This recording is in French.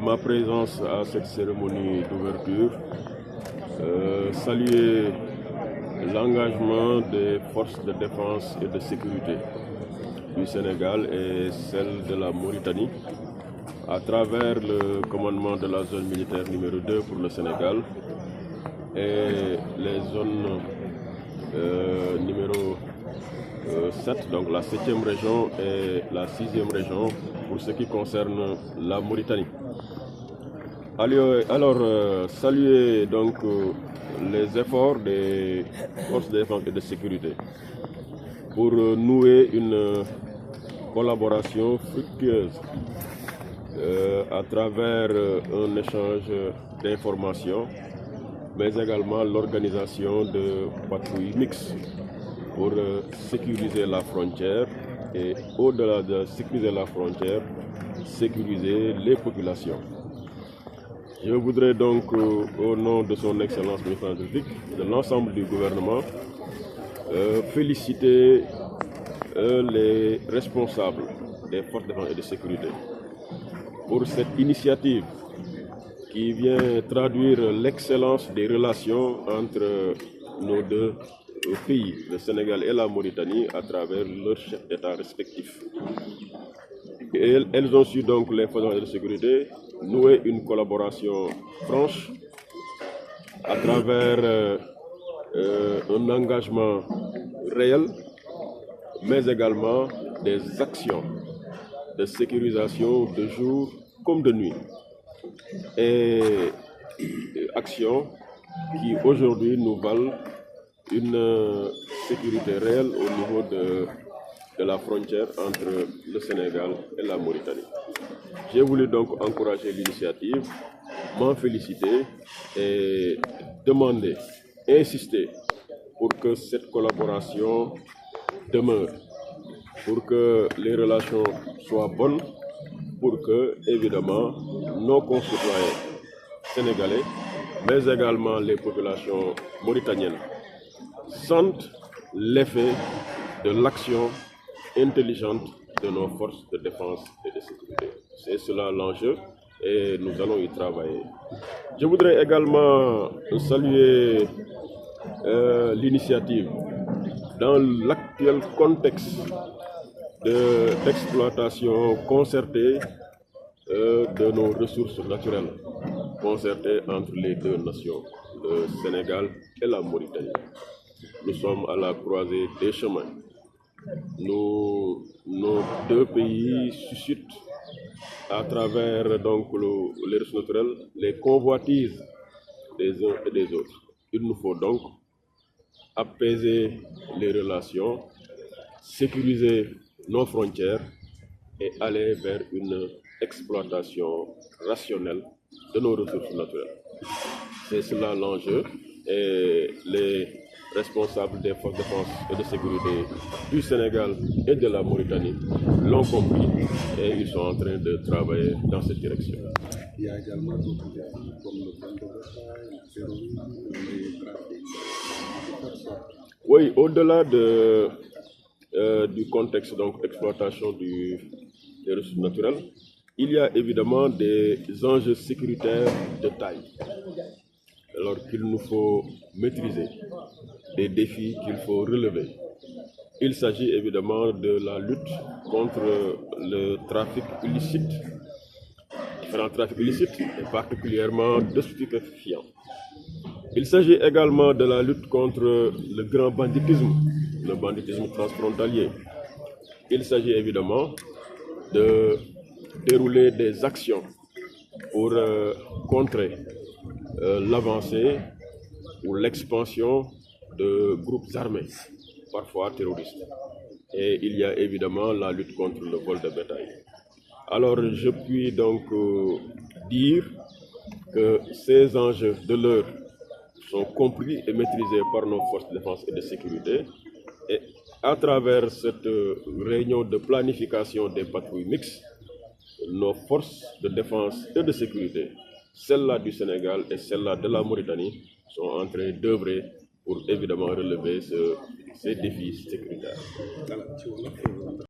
ma présence à cette cérémonie d'ouverture, saluer l'engagement des forces de défense et de sécurité du Sénégal et celle de la Mauritanie à travers le commandement de la zone militaire numéro 2 pour le Sénégal et les zones numéro 7, donc la 7e région et la 6e région pour ce qui concerne la Mauritanie. Alors, saluer donc les efforts des forces de défense et de sécurité pour nouer une collaboration fructueuse à travers un échange d'informations, mais également l'organisation de patrouilles mixtes pour sécuriser la frontière et au-delà de sécuriser la frontière, sécuriser les populations. Je voudrais donc, au nom de son Excellence le Président de la République, de l'ensemble du gouvernement, féliciter les responsables des forces de défense et de sécurité pour cette initiative qui vient traduire l'excellence des relations entre nos deux pays, le Sénégal et la Mauritanie, à travers leurs chefs d'État respectifs. Et elles ont su donc, les forces de sécurité, nouer une collaboration franche à travers un engagement réel, mais également des actions de sécurisation de jour comme de nuit. Et actions qui aujourd'hui nous valent une sécurité réelle au niveau de la frontière entre le Sénégal et la Mauritanie. J'ai voulu donc encourager l'initiative, m'en féliciter et demander, insister pour que cette collaboration demeure, pour que les relations soient bonnes, pour que, évidemment, nos concitoyens sénégalais, mais également les populations mauritaniennes, sentent l'effet de l'action intelligente de nos forces de défense et de sécurité. C'est cela l'enjeu et nous allons y travailler. Je voudrais également saluer l'initiative dans l'actuel contexte d'exploitation concertée de nos ressources naturelles, concertée entre les deux nations, le Sénégal et la Mauritanie. Nous sommes à la croisée des chemins. Nos deux pays suscitent à travers donc les ressources naturelles les convoitises des uns et des autres. Il nous faut donc apaiser les relations, sécuriser nos frontières et aller vers une exploitation rationnelle de nos ressources naturelles. C'est cela l'enjeu et les responsables des forces de défense et de sécurité du Sénégal et de la Mauritanie l'ont compris et ils sont en train de travailler dans cette direction. Il y a également d'autres défis comme le plan de bataille, le terrorisme, les trafics. Oui, au-delà du contexte d'exploitation des ressources naturelles, il y a évidemment des enjeux sécuritaires de taille, alors qu'il nous faut maîtriser, des défis qu'il faut relever. Il s'agit évidemment de la lutte contre le trafic illicite, différents trafics illicites, et particulièrement de stupéfiants. Il s'agit également de la lutte contre le grand banditisme, le banditisme transfrontalier. Il s'agit évidemment de dérouler des actions pour contrer l'avancée ou l'expansion de groupes armés, parfois terroristes. Et il y a évidemment la lutte contre le vol de bétail. Alors je puis donc dire que ces enjeux de l'heure sont compris et maîtrisés par nos forces de défense et de sécurité. Et à travers cette réunion de planification des patrouilles mixtes, nos forces de défense et de sécurité, celles-là du Sénégal et celles-là de la Mauritanie, sont en train d'œuvrer pour évidemment relever ces défis sécuritaires.